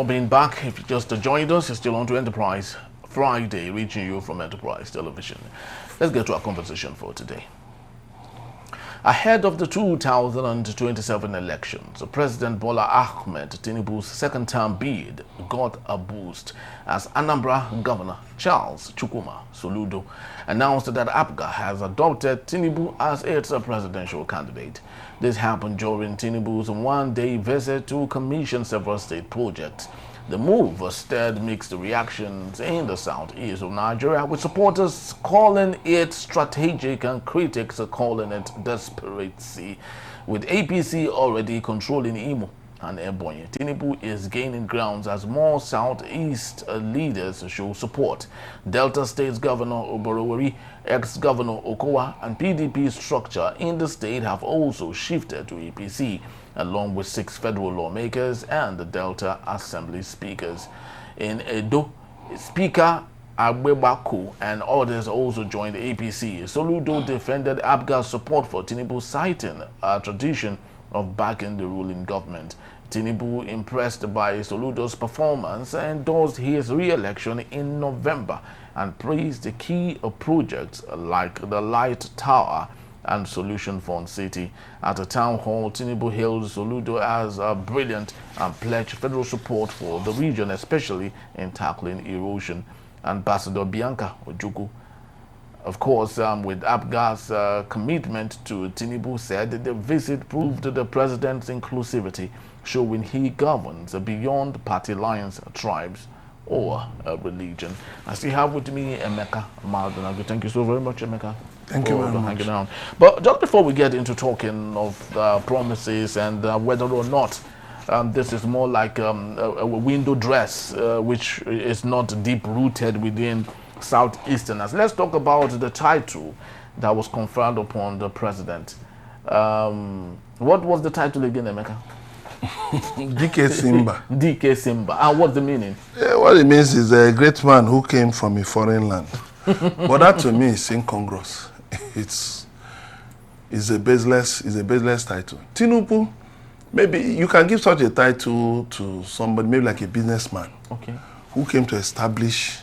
for being back. If you just joined us, you're still on to Enterprise Friday, reaching you from Enterprise Television. Let's get to our conversation for today. Ahead of the 2027 elections, President Bola Tinubu's second-term bid got a boost as Anambra Governor Charles Chukwuma Soludo announced that APGA has adopted Tinubu as its presidential candidate. This happened during Tinubu's one-day visit to commission several state projects. The move stirred mixed reactions in the southeast of Nigeria, with supporters calling it strategic and critics calling it desperation. With APC already controlling Imo and Ebonyi, Tinubu is gaining grounds as more southeast leaders show support. Delta State's Governor Oborowori, ex-Governor Okowa, and PDP structure in the state have also shifted to APC, along with 6 federal lawmakers and the Delta Assembly speakers. In Edo, Speaker Agbebaku and others also joined APC. Soludo defended APGA's support for Tinubu, citing a tradition of backing the ruling government. Tinubu, impressed by Soludo's performance, endorsed his re-election in November and praised the key projects like the Light Tower and Solution Fund City. At a town hall, Tinubu hailed Soludo as brilliant and pledged federal support for the region, especially in tackling erosion. Ambassador Bianca Ojukwu, of course, with APGA's commitment to Tinubu, said that the visit proved the president's inclusivity, showing he governs beyond party lines, tribes, or religion. I still have with me Emeka Maldonado. Thank you so very much, Emeka. Thank you very much. Hanging out. But just before we get into talking of promises and whether or not this is more like a window dress, which is not deep-rooted within Southeasterners, let's talk about the title that was conferred upon the president. What was the title again, Emeka? DK Simba. DK Simba. And what's the meaning? What it means is a great man who came from a foreign land. But that to me is incongruous. It's a baseless title. Tinubu, maybe you can give such a title to somebody, maybe like a businessman, okay, who came to establish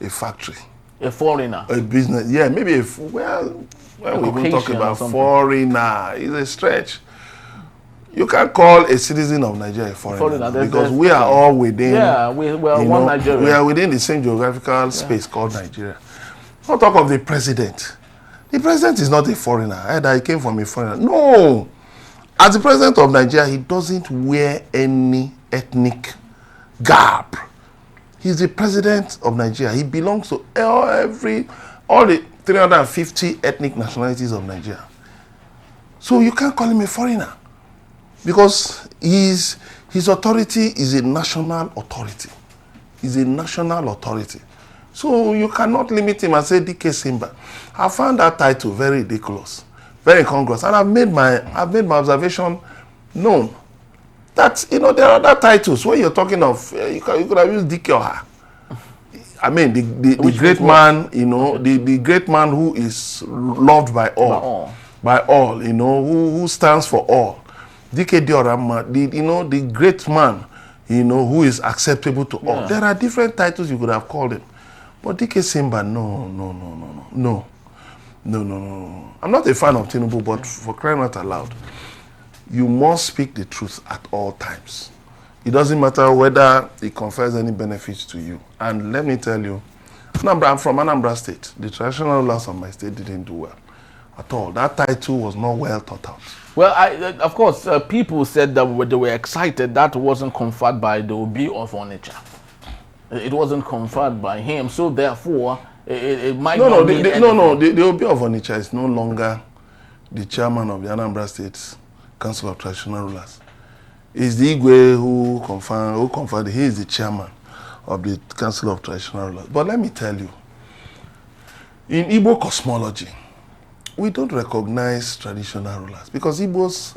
a factory. A foreigner. A business, yeah, maybe when we talk about foreigner, it's a stretch. You can't call a citizen of Nigeria a foreigner because we are all within. Yeah, we are one Nigeria. We are within the same geographical space called Nigeria. Don't talk of the president. The president is not a foreigner. Either he came from a foreigner. No. As the president of Nigeria, he doesn't wear any ethnic garb. He's the president of Nigeria. He belongs to all the 350 ethnic nationalities of Nigeria. So you can't call him a foreigner because his authority is a national authority. He's a national authority. So you cannot limit him and say DK Simba. I found that title very ridiculous, very incongruous, and I've made my observation known that there are other titles when you're talking of you could have used DK or her. I mean the great man, the great man who is loved by all, who stands for all. DK Diorama, the great man, who is acceptable to all. There are different titles you could have called him. But DK Simba, no. I'm not a fan of Tinubu, but for crying out aloud, you must speak the truth at all times. It doesn't matter whether it confers any benefits to you. And let me tell you, I'm from Anambra State. The traditional rulers of my state didn't do well at all. That title was not well thought out. Well, of course, people said that they were excited. That wasn't conferred by the Obi of Onitsha. It wasn't conferred by him, so therefore it might the Obi of Onitsha is no longer the chairman of the Anambra State Council of Traditional Rulers. It's the Igwe who conferred. He is the chairman of the Council of Traditional Rulers. But let me tell you, in Igbo cosmology, we don't recognize traditional rulers because Igbos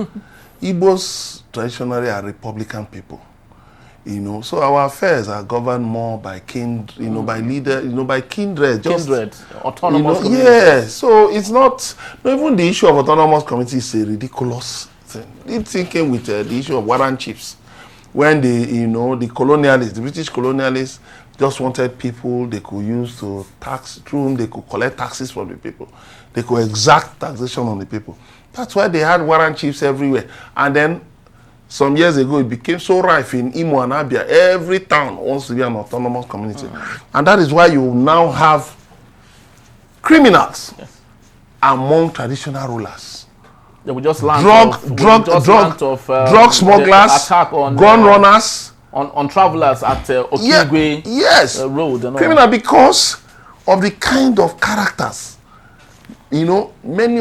traditionally are Republican people. So our affairs are governed more by by leader, by kindred. Autonomous community. Yeah, so it's not even the issue of autonomous community is a ridiculous thing. It's thinking with the issue of warrant chiefs. when the colonialists, the British colonialists, just wanted people they could use to tax, through whom they could collect taxes from the people. They could exact taxation on the people. That's why they had warrant chiefs everywhere. And then some years ago, it became so rife in Imo and Abia. Every town wants to be an autonomous community. And that is why you now have criminals among traditional rulers. They will just land drug smugglers, gun runners, on travelers at Okigwe road and criminal, because of the kind of characters. Many,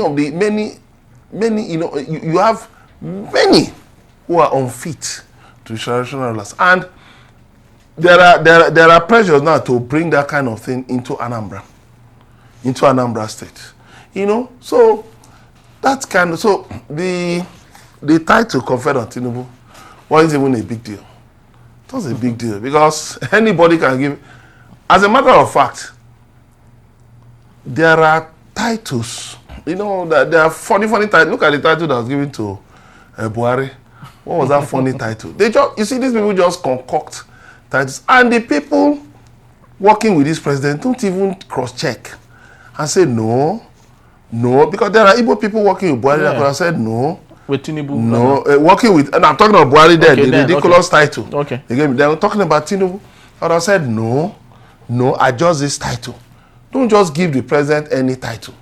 you have many who are unfit to traditional rulers. And there are pressures now to bring that kind of thing into Anambra State. So that's kind of, so the title conferred on Tinubu wasn't even a big deal. It was a big deal because anybody can give. As a matter of fact, there are titles, that there are funny titles. Look at the title that was given to Buhari. What was that funny title? These people just concoct titles, and the people working with this president don't even cross-check and say no, because there are Igbo people working with Buhari that could have said no. With Tinubu? No, working with, and I'm talking about Buhari there, the ridiculous title. Okay. They were talking about Tinubu. I would have said no, adjust this title. Don't just give the president any title.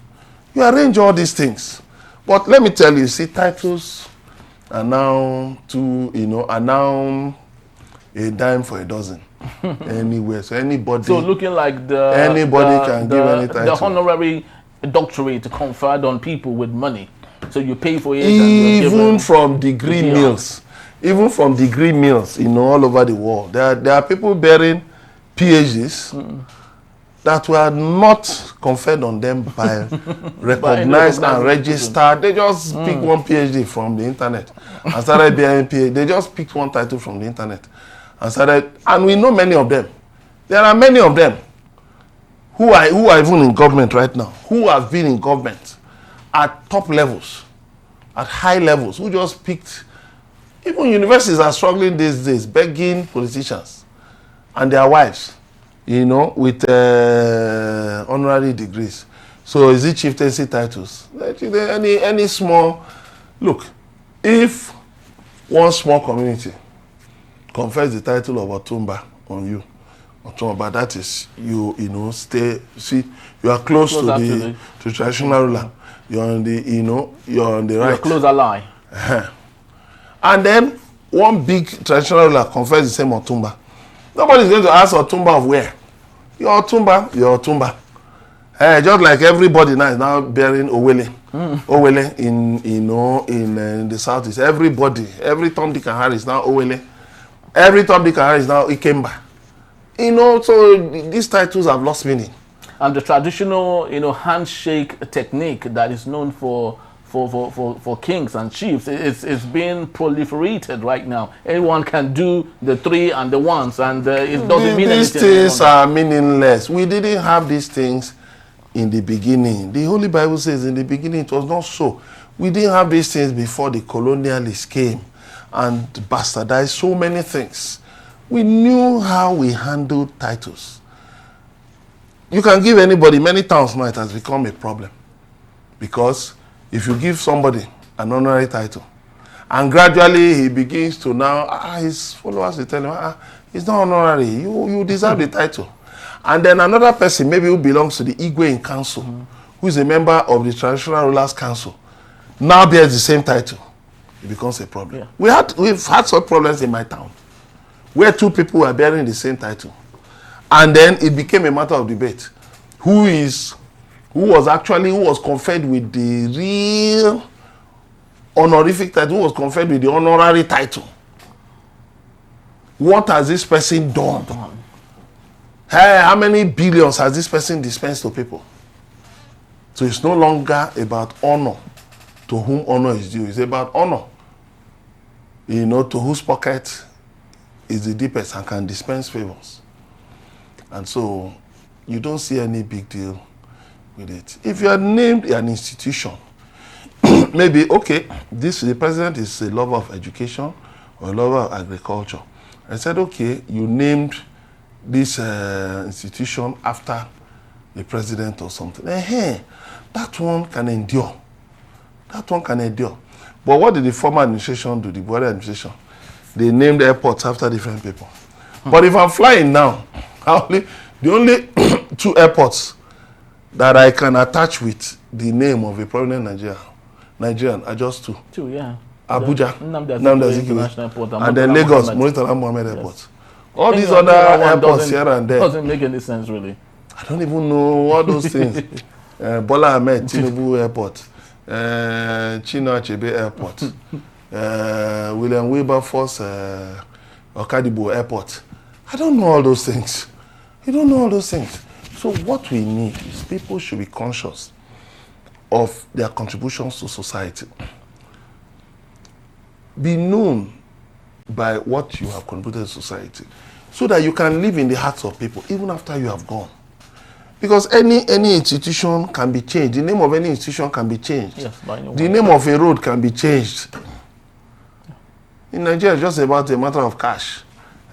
You arrange all these things. But let me tell you, see, titles are now a dime for a dozen. Anywhere. So anybody. So looking like anybody can give any title. The honorary doctorate conferred on people with money. So you pay for it. Even from degree mills. Even from degree mills, all over the world. There are people bearing PhDs that were not conferred on them by recognized and registered. They just picked one PhD from the internet and started bearing PhD. They just picked one title from the internet and started, and we know many of them. There are many of them who are even in government right now, who have been in government at top levels, at high levels, who just picked. Even universities are struggling these days, begging politicians and their wives, with honorary degrees. So is it chieftaincy titles? Any small, look, if one small community confers the title of Otumba on you, Otumba, that is, you are close to traditional ruler. You're on the, you're on the right. You're a close ally. And then one big traditional ruler confers the same Otumba. Nobody's going to ask Otumba of where. You're Otumba. Just like everybody now is now bearing Owele. Owele in the southeast. Everybody, every Tom, Dick and Harry is now Owele. Every Tom, Dick and Harry is now Ikemba. So these titles have lost meaning. And the traditional, handshake technique that is known for kings and chiefs is being proliferated right now. Anyone can do the three and the ones, and it doesn't mean anything. These things are meaningless. We didn't have these things in the beginning. The Holy Bible says in the beginning it was not so. We didn't have these things before the colonialists came and bastardized so many things. We knew how we handled titles. You can give anybody, many towns now it has become a problem. Because if you give somebody an honorary title, and gradually he begins to now, his followers will tell him, it's not honorary, you deserve the title. And then another person, maybe who belongs to the Igwe in council, who is a member of the Traditional Rulers Council, now bears the same title. It becomes a problem. Yeah. We've had such problems in my town, where two people were bearing the same title. And then it became a matter of debate. Who was conferred with the real honorific title, who was conferred with the honorary title. What has this person done? Hey, how many billions has this person dispensed to people? So it's no longer about honor, to whom honor is due. It's about honor, to whose pocket is the deepest and can dispense favors. And so you don't see any big deal with it. If you are named an institution, maybe, okay, the president is a lover of education, or a lover of agriculture. I said, okay, you named this institution after the president or something. That one can endure. That one can endure. But what did the former administration do, the Buhari administration? They named airports after different people. But if I'm flying now, the only 2 airports that I can attach with the name of a prominent Nigerian are just 2. 2, yeah. Abuja, International Airport, and then Lagos, Murtala Mohammed Airport. All these other airports here and there. Doesn't make any sense, really. I don't even know all those things. Bola Ahmed Tinubu Airport, Chino Achebe Airport, William Wilberforce Okadibo Airport. I don't know all those things. You don't know all those things. So what we need is people should be conscious of their contributions to society. Be known by what you have contributed to society, so that you can live in the hearts of people even after you have gone. Because any institution can be changed. The name of any institution can be changed. Yes, the name of a road can be changed. In Nigeria, it's just about a matter of cash.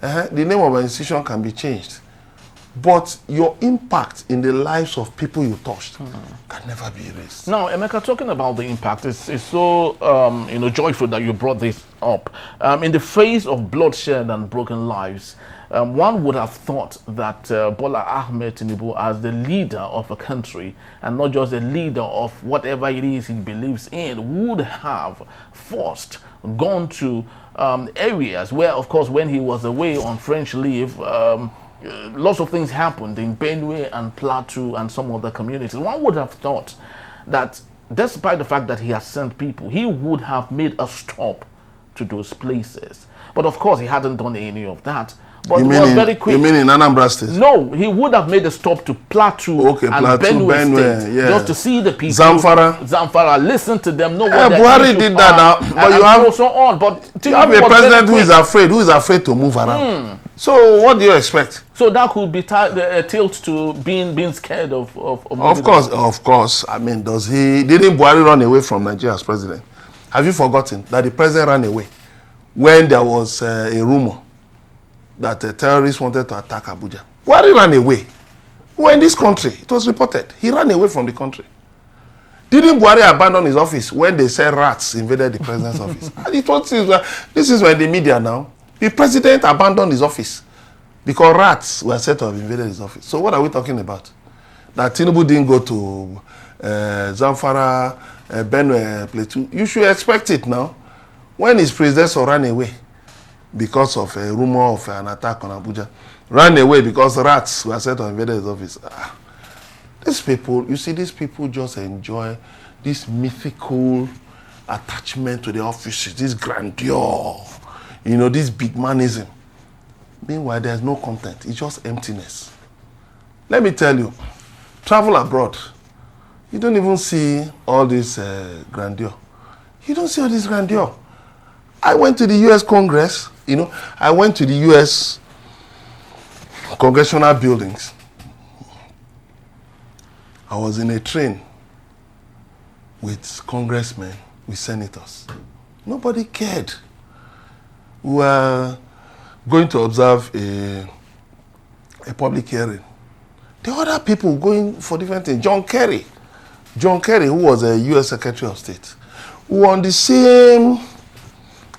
The name of an institution can be changed. But your impact in the lives of people you touched can never be erased. Now, Emeka, talking about the impact, it's so joyful that you brought this up. In the face of bloodshed and broken lives, one would have thought that Bola Ahmed Tinubu, as the leader of a country, and not just a leader of whatever it is he believes in, would have first gone to areas where, of course, when he was away on French leave, lots of things happened in Benue and Plateau and some other communities. One would have thought that despite the fact that he has sent people, he would have made a stop to those places. But of course, he hadn't done any of that. But it was very quick. You mean in Anambra State? No, he would have made a stop to Plateau and Benue State, yeah. just to see the people. Zamfara, listen to them, know what Buhari did that now, but you have so on. But you have a president who is afraid to move around. So what do you expect? So that could be tilt to being scared of course. I mean, didn't Buhari run away from Nigeria as president? Have you forgotten that the president ran away when there was a rumor that terrorists wanted to attack Abuja? Buhari ran away. We're in this country. It was reported. He ran away from the country. Didn't Buhari abandon his office when they said rats invaded the president's office? And this is when the media now. The president abandoned his office because rats were said to have invaded his office. So what are we talking about? That Tinubu didn't go to Zamfara, Benue, Plateau. You should expect it now. When his predecessor ran away because of a rumor of an attack on Abuja, ran away because rats were said to have invaded his office. These people just enjoy this mythical attachment to the offices, this grandeur. This big manism. Meanwhile, there's no content. It's just emptiness. Let me tell you, travel abroad. You don't even see all this grandeur. You don't see all this grandeur. I went to the U.S. Congress. I went to the U.S. congressional buildings. I was in a train with congressmen, with senators. Nobody cared. We were going to observe a public hearing. The other people going for different things. John Kerry, who was a U.S. Secretary of State, who were on the same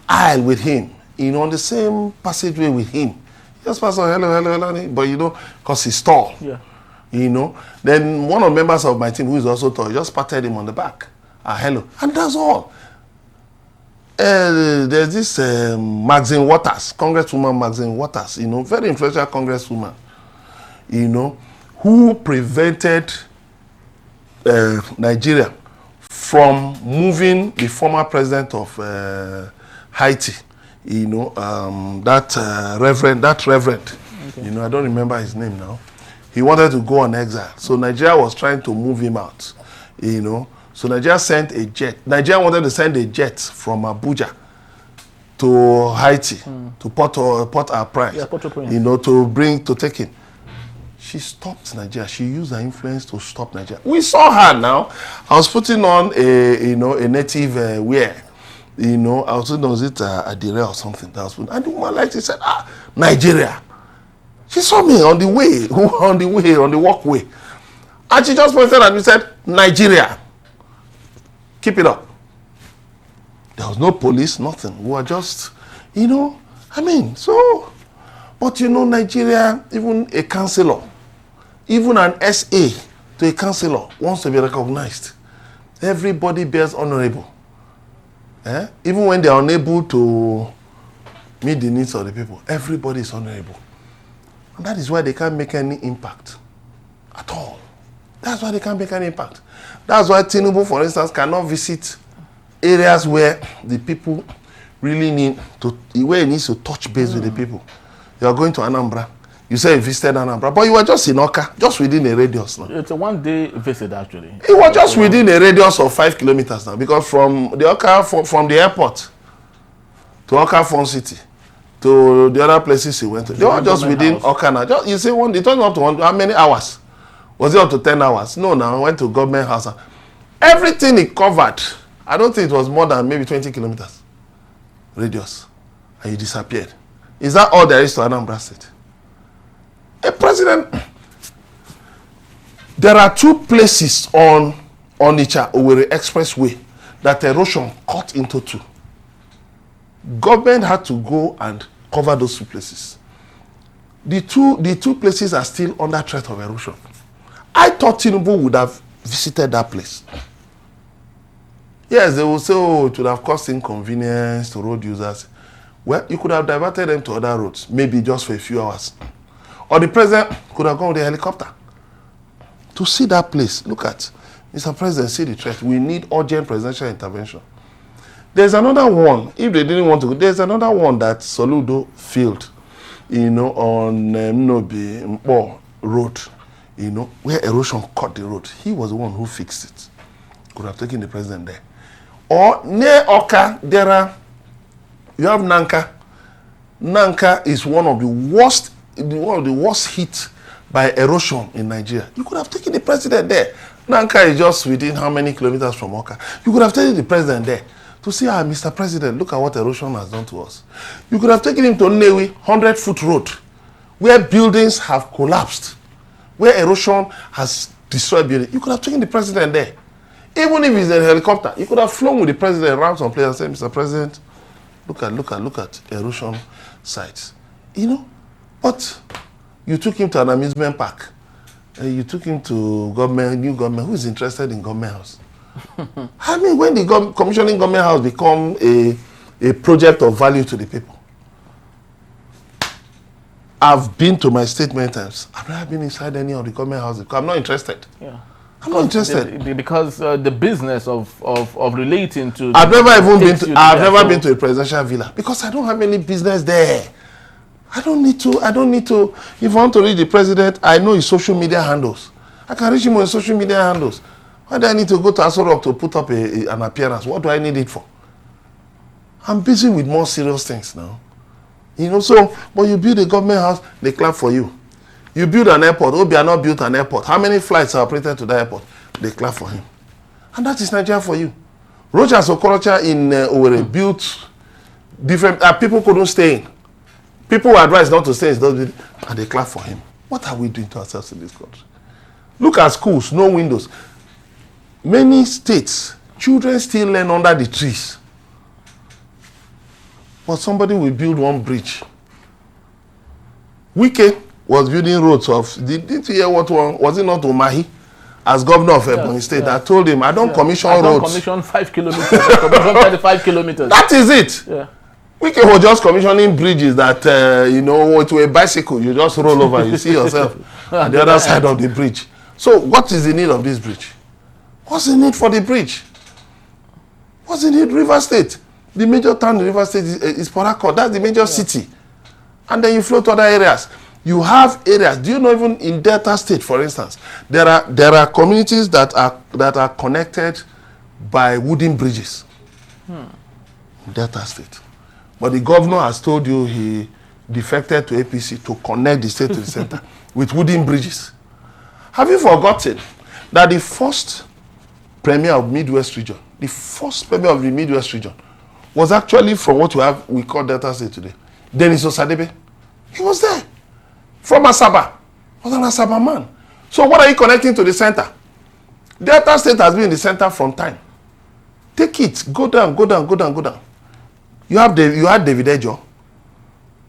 aisle with him, on the same passageway with him. Just pass on, hello, but because he's tall. Yeah. Then one of the members of my team, who is also tall, just patted him on the back. Hello. And that's all. There's this Maxine Waters, Congresswoman Maxine Waters, very influential Congresswoman, who prevented Nigeria from moving the former president of Haiti, that reverend. Okay. I don't remember his name now. He wanted to go on exile, so Nigeria was trying to move him out, So Nigeria sent a jet. Nigeria wanted to send a jet from Abuja to Haiti, to Port-au-Prince, to take him. She stopped Nigeria. She used her influence to stop Nigeria. We saw her now. I was putting on a native wear, you know, I also knows it Adire or something. That was, and the woman liked it, said, Nigeria. She saw me on the way, on the walkway. And she just pointed at me and said, Nigeria. Keep it up. There was no police, nothing. We were just, you know, I mean, so, but you know, Nigeria, even a councillor, even an SA to a councillor wants to be recognized. Everybody bears honorable. Even when they are unable to meet the needs of the people, everybody is honorable. And that is why they can't make any impact at all. That's why they can't make any impact. That's why Tinubu, for instance, cannot visit areas where the people really need to, where he needs to touch base with the people. You are going to Anambra. You say you visited Anambra, but you were just in Oka, just within a radius now. It's a one-day visit, actually. It was just within a radius of 5 kilometers now, because from the Oka, from the airport to Oka Fun City to the other places he went to, they were just within Oka now. Just, you say one, it was up to how many hours? Was it up to 10 hours? No, now I went to government house. Everything he covered, I don't think it was more than maybe 20 kilometers radius, and he disappeared. Is that all there is to Anambra State? A president, there are 2 places on Onitsha-Owerri Expressway that erosion cut into 2. Government had to go and cover those 2 places. The two places are still under threat of erosion. I thought Tinubu would have visited that place. Yes, they will say, oh, it would have caused inconvenience to road users. Well, you could have diverted them to other roads, maybe just for a few hours. Or the president could have gone with a helicopter to see that place. Look at, Mr. President, see the threat. We need urgent presidential intervention. There's another one, if they didn't want to go, there's another one that Soludo failed, you know, on Mpo Road, you know, where erosion cut the road. He was the one who fixed it. Could have taken the president there. Or near Oka, you have Nanka. Nanka is one of the worst hit by erosion in Nigeria. You could have taken the president there. Nanka is just within how many kilometers from Oka? You could have taken the president there to see, Mr. President, look at what erosion has done to us. You could have taken him to Nnewi, 100-foot road, where buildings have collapsed, where erosion has destroyed buildings. You could have taken the president there. Even if it's a helicopter, you could have flown with the president around some place and said, Mr. President, look at erosion sites. You know? But you took him to an amusement park. You took him to new government. Who is interested in government house? I mean, when the commissioning government house become a project of value to the people. I've been to my state many times. I've never been inside any of the government houses because I'm not interested. Yeah. I'm not interested. Because the business of relating to... I've never been to a presidential villa because I don't have any business there. I don't need to. If I want to reach the president, I know his social media handles. I can reach him on his social media handles. Why do I need to go to Aso Rock to put up an appearance? What do I need it for? I'm busy with more serious things now. You know, so, but you build a government house, they clap for you. You build an airport, Obiano built an airport. How many flights are operated to that airport? They clap for him. And that is Nigeria for you. Rogers Okorocha in Owerri built different, people couldn't stay in. People were advised not to stay in, and they clap for him. What are we doing to ourselves in this country? Look at schools, no windows. Many states, children still learn under the trees. But somebody will build one bridge. Wike was building roads of, didn't you hear what one, was it not Umahi, as governor of Ebonyi State, that told him, I don't commission roads. I don't commission 5 kilometers, I commission 35 kilometers. That is it. Yeah. Wike was just commissioning bridges that, you know, to a bicycle, you just roll over, you see yourself at the other side of the bridge. So what is the need of this bridge? What's the need for the bridge? What's the need? River State. The major town in River State is Port Harcourt. That's the major city. And then you flow to other areas. You have areas. Do you know even in Delta State, for instance, there are communities that are connected by wooden bridges. Delta State. But the governor has told you he defected to APC to connect the state to the center with wooden bridges. Have you forgotten that the first premier of Midwest region, the first premier of the Midwest region was actually from what we call Delta State today. Dennis Osadebe. He was there. From Asaba. Was an Asaba man. So what are you connecting to the center? Delta State has been in the center from time. Take it. Go down, go down, go down, go down. You had David Ejo.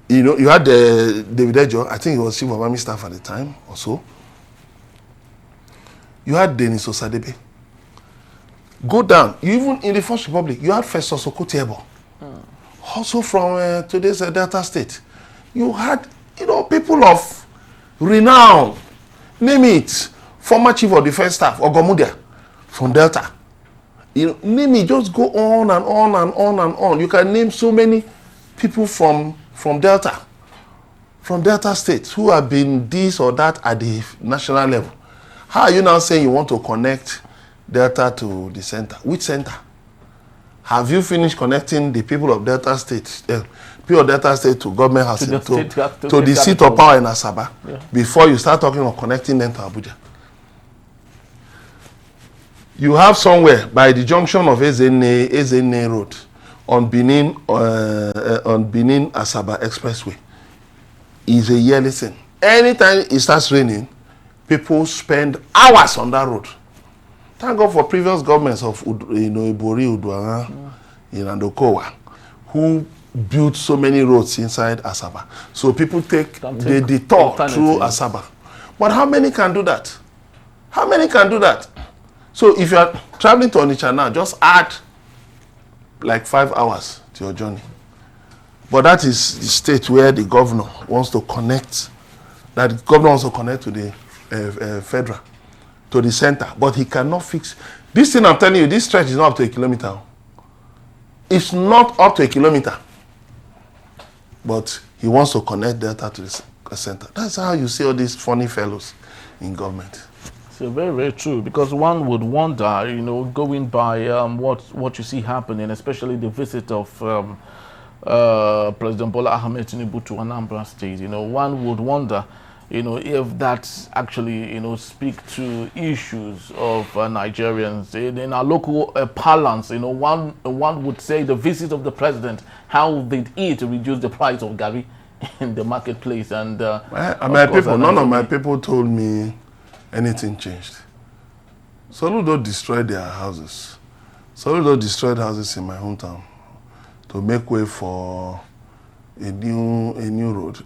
You had David Ejo. I think he was chief of army staff at the time or so. You had Dennis Osadebe. Go down. You even in the First Republic, you had Festus Okotiebo. Also from today's Delta State. You had, people of renown. Name it. Former chief of defense staff, Ogomudia, from Delta. Name it. Just go on and on and on and on. You can name so many people from Delta. From Delta State who have been this or that at the national level. How are you now saying you want to connect Delta to the center? Which center? Have you finished connecting the people of Delta State, people of Delta State to government house, to the seat of power in Asaba, before you start talking of connecting them to Abuja? You have somewhere by the junction of Ezene Road on Benin Asaba Expressway is a yearly thing. Anytime it starts raining, people spend hours on that road. Thank God for previous governments of Ibori, Uduara, Okowa, who built so many roads inside Asaba. So people take the detour through Asaba. But how many can do that? How many can do that? So if you are traveling to Onitsha now, just add like 5 hours to your journey. But that is the state where the governor wants to connect, that the governor wants to connect to the federal, to the center, but he cannot fix this thing. I'm telling you, this stretch is not up to 1 kilometer. It's not up to 1 kilometer, but he wants to connect Delta to the center. That's how you see all these funny fellows in government. So very, very true, because one would wonder, going by what you see happening, especially the visit of President Bola Tinubu to Anambra State. One would wonder, if that actually, speak to issues of Nigerians in our local parlance. One would say the visit of the president, how did it reduce the price of Gary in the marketplace? And none of my people told me anything changed. Soludo destroyed their houses. Soludo destroyed houses in my hometown to make way for a new road.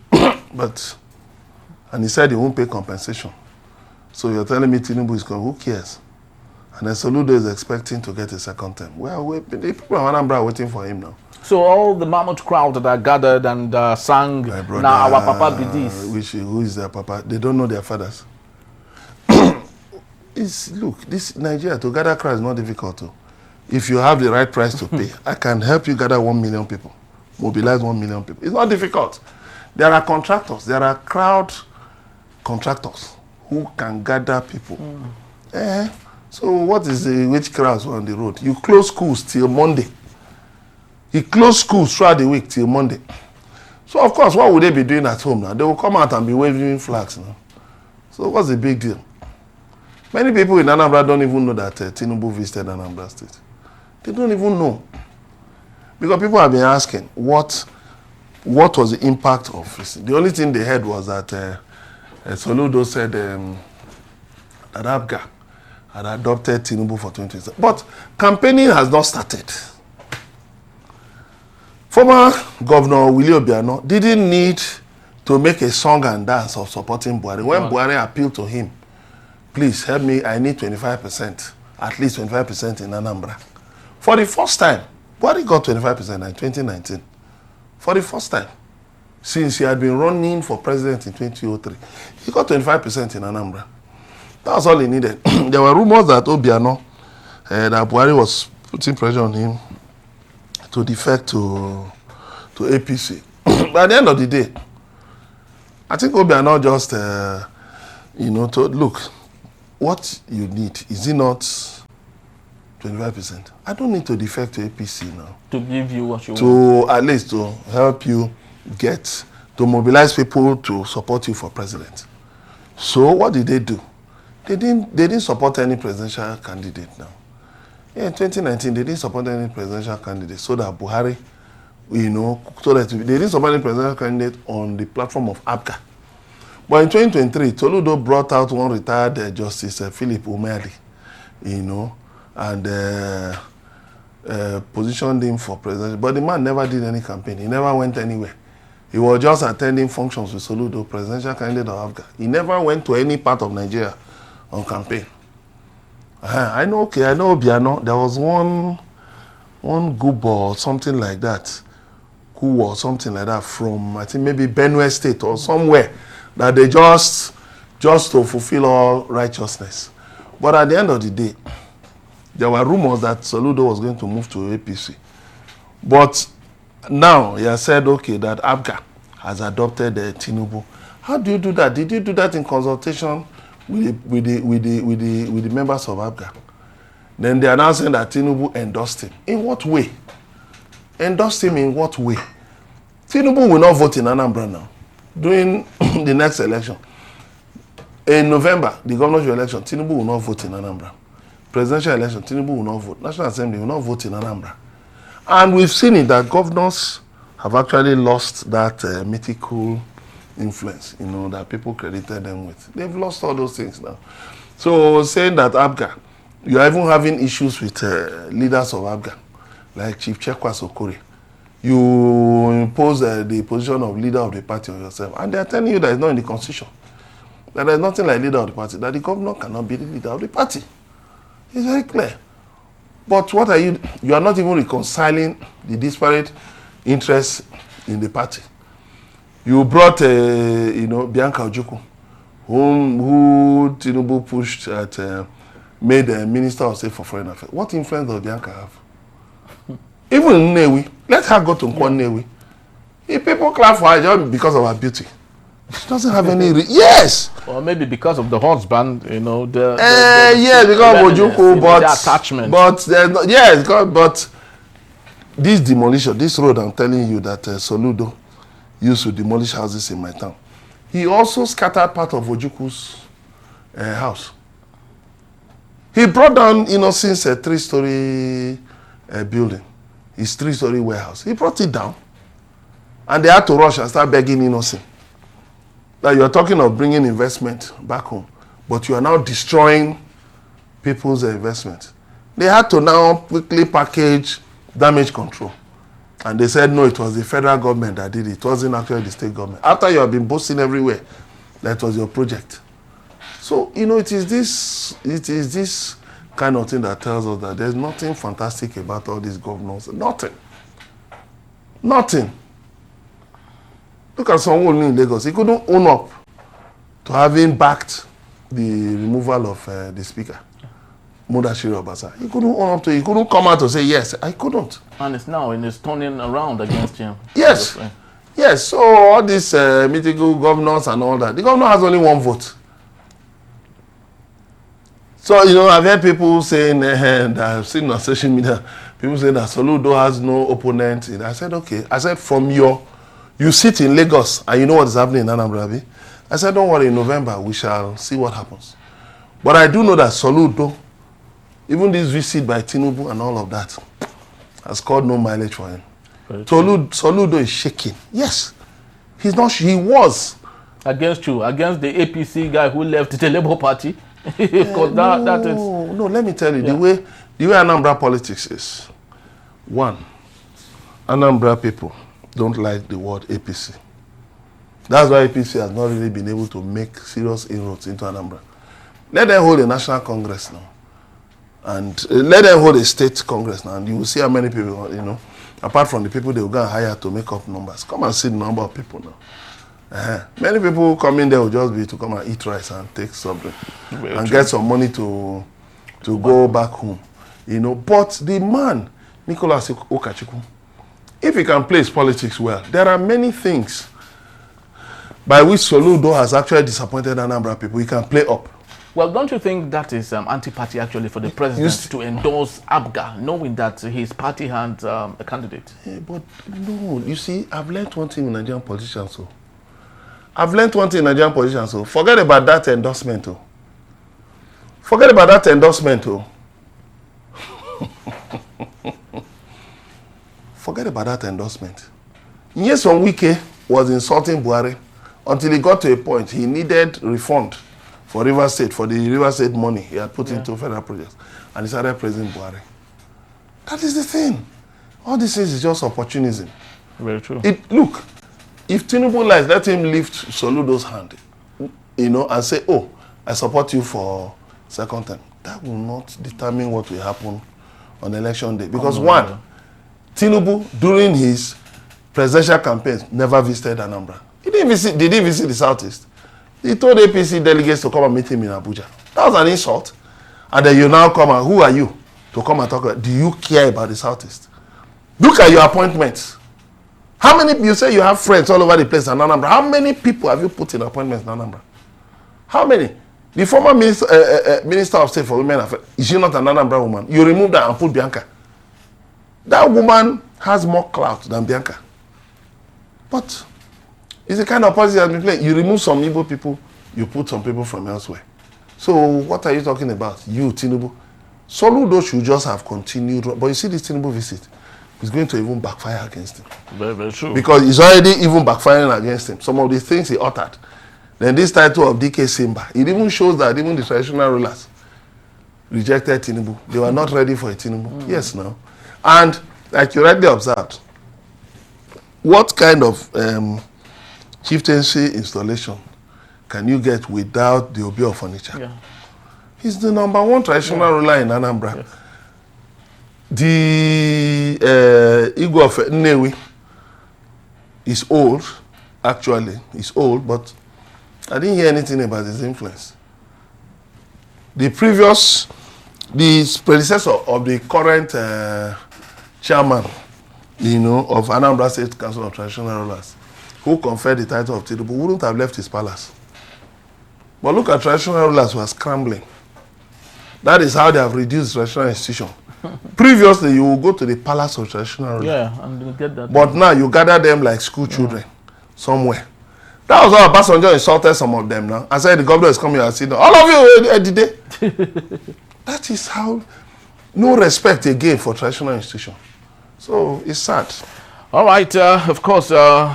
And he said he won't pay compensation. So you're telling me Tinubu is coming, who cares? And then Soludo is expecting to get a second term. Well, the people of Anambra are waiting for him now. So all the mammoth crowd that are gathered and sang, now our papa be this. Who is their papa? They don't know their fathers. Look, this Nigeria, to gather crowd is not difficult. Too. If you have the right price to pay, I can help you gather 1 million people, mobilize 1 million people. It's not difficult. There are contractors, there are crowd contractors who can gather people. So what is which crowds on the road? You close schools till Monday. You close schools throughout the week till Monday. So of course, what would they be doing at home now? They will come out and be waving flags now. So what's the big deal? Many people in Anambra don't even know that Tinubu visited Anambra State. They don't even know. Because people have been asking, what was the impact of this? The only thing they heard was that Soludo said that APGA had adopted Tinubu for 2020. But campaigning has not started. Former Governor Willie Obiano didn't need to make a song and dance of supporting Buhari. When Buhari appealed to him, please help me, I need 25%, at least 25% in Anambra. For the first time, Buhari got 25% in 2019. For the first time, since he had been running for president in 2003, he got 25% in Anambra. That was all he needed. There were rumors that Obiano, that Buhari was putting pressure on him to defect to APC. But at the end of the day, I think Obiano just, told, look, what you need, is it not 25%? I don't need to defect to APC now. To give you what you want. At least to help you to mobilize people to support you for president. So what did they do? They didn't support any presidential candidate now. Yeah, in 2019, they didn't support any presidential candidate so that Buhari, so that they didn't support any presidential candidate on the platform of APGA. But in 2023, Soludo brought out one retired Justice Philip Umeli, and positioned him for president. But the man never did any campaign. He never went anywhere. He was just attending functions with Soludo, presidential candidate of APGA. He never went to any part of Nigeria on campaign. I know Obiano. There was one Gubo or something like that, who was something like that from, I think maybe Benue State or somewhere, that they just to fulfill all righteousness. But at the end of the day, there were rumors that Soludo was going to move to APC. But now he has said, okay, that APGA has adopted Tinubu. How do you do that? Did you do that in consultation with the members of APGA? Then they are now saying that Tinubu endorsed him. In what way? Endorsed him in what way? Tinubu will not vote in Anambra now during the next election. In November, the governorship election, Tinubu will not vote in Anambra. Presidential election, Tinubu will not vote. National Assembly will not vote in Anambra. And we've seen it that governors have actually lost that mythical influence, that people credited them with. They've lost all those things now. So saying that APGA, you are even having issues with leaders of APGA, like Chief Chekwas Okori. You impose the position of leader of the party on yourself, and they are telling you that it's not in the constitution. That there's nothing like leader of the party, that the governor cannot be the leader of the party. It's very clear. But what are you are not even reconciling the disparate interests in the party. You brought, Bianca Ojukwu, who Tinubu pushed at, made a minister of state for foreign affairs. What influence does Bianca have? Even in Newi, let her go to Newi. If people clap for her just because of her beauty, she doesn't have any. Yes. Or maybe because of the husband, yes, because of Ojukwu, but the attachment. But this demolition, this road, I'm telling you that Soludo used to demolish houses in my town. He also scattered part of Ojukwu's house. He brought down Innocent's 3-story building, his 3-story warehouse. He brought it down, and they had to rush and start begging Innocent. That you are talking of bringing investment back home, but you are now destroying people's investment. They had to now quickly package damage control. And they said, no, it was the federal government that did it. It wasn't actually the state government. After you have been boasting everywhere, that was your project. So, it is this kind of thing that tells us that there's nothing fantastic about all these governors. Nothing. Look at someone in Lagos. He couldn't own up to having backed the removal of the speaker, Mudashiru Obasa. He couldn't own up to it. He couldn't come out to say, yes, I couldn't. And it's now, and it's turning around against him. Yes. Yes. So all these mythical governors and all that, the governor has only one vote. So, I've heard people saying that I've seen on social media, people say that Soludo has no opponent. I said, okay. I said, you sit in Lagos and you know what is happening in Anambra. I said, don't worry, in November we shall see what happens. But I do know that Soludo, even this visit by Tinubu and all of that, has scored no mileage for him. Soludo is shaking. Yes. He was. Against you, against the APC guy who left the Labour Party. No, let me tell you, the way Anambra politics is, one, Anambra people don't like the word APC. That's why APC has not really been able to make serious inroads into Anambra. Let them hold a national congress now. And let them hold a state congress now. And you will see how many people, apart from the people they will go and hire to make up numbers. Come and see the number of people now. Many people come in there will just be to come and eat rice and take something. And get some money to go back home. But the man, Nicholas Okachukwu, if he can play his politics well, there are many things by which Soludo has actually disappointed Anambra people. He can play up. Well, don't you think that is anti-party actually for the president to endorse APGA, knowing that his party had a candidate? Yeah, but no, you see, I've learned one thing in Nigerian politicians. Forget about that endorsement. forget about that endorsement. Yes, when Wike was insulting Buhari until he got to a point he needed refund for River State, for the River State money he had put into federal projects, and he started praising Buhari. That is the thing. All these things is just opportunism. Very true. Look, if Tinubu lies, let him lift Soludo's hand, and say, oh, I support you for second term. That will not determine what will happen on election day. Because one, Tinubu, during his presidential campaigns, never visited Anambra. Did he visit the Southeast? He told APC delegates to come and meet him in Abuja. That was an insult. And then you now come and, who are you to come and talk about, do you care about the Southeast? Look at your appointments. How many, you say you have friends all over the place in Anambra. How many people have you put in appointments in Anambra? How many? The former Minister of State for Women Affairs, is she not an Anambra woman? You removed her and put Bianca. That woman has more clout than Bianca. But it's the kind of policy that has been playing. You remove some Igbo people, you put some people from elsewhere. So what are you talking about? You, Tinubu. Soludo should just have continued. But you see this Tinubu visit, it's going to even backfire against him. Very, very true. Because it's already even backfiring against him. Some of the things he uttered. Then this title of DK Simba, it even shows that even the traditional rulers rejected Tinubu. They were not ready for a Tinubu. Yes, no. And like you rightly observed, what kind of chieftaincy installation can you get without the Obi of furniture? Yeah. He's the #1 traditional ruler in Anambra. Yes. The Igwe of Nnewi is old, actually. He's old, but I didn't hear anything about his influence. The predecessor of the current chairman, of Anambra State Council of Traditional Rulers, who conferred the title of Tinubu, wouldn't have left his palace. But look at traditional rulers who are scrambling. That is how they have reduced traditional institution. Previously, you will go to the palace of traditional rulers. Yeah, and you get that. But now you gather them like school children somewhere. That was how Obasanjo insulted some of them now. I said the governor is coming and said, all of you did it. That is how, no respect again for traditional institution. So it's sad. All right, of course,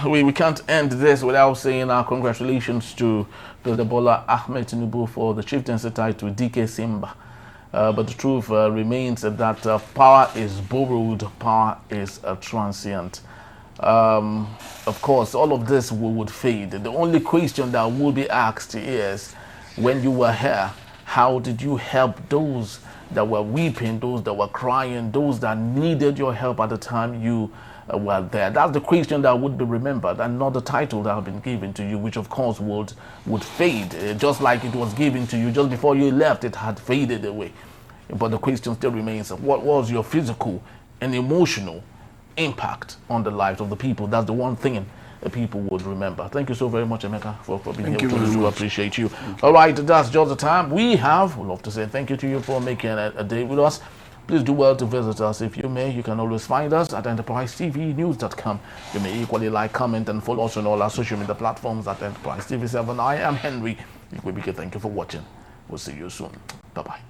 we can't end this without saying our congratulations to President Bola Tinubu for the chieftaincy title DK Simba. But the truth remains that power is borrowed, power is transient. Of course, all of this would fade. The only question that will be asked is, when you were here, how did you help those that were weeping, those that were crying, those that needed your help at the time you were there? That's the question that would be remembered, and not the title that had been given to you, which of course would fade. Just like it was given to you just before you left, it had faded away. But the question still remains, what was your physical and emotional impact on the lives of the people? That's the one thing the people would remember. Thank you so very much, Emeka, for being here with us. We appreciate you. All right, that's just the time we have. We'd love to say thank you to you for making a day with us. Please do well to visit us. If you may, you can always find us at enterprisetvnews.com. You may equally like, comment, and follow us on all our social media platforms at Enterprise TV 7. I am Henry. Thank you for watching. We'll see you soon. Bye-bye.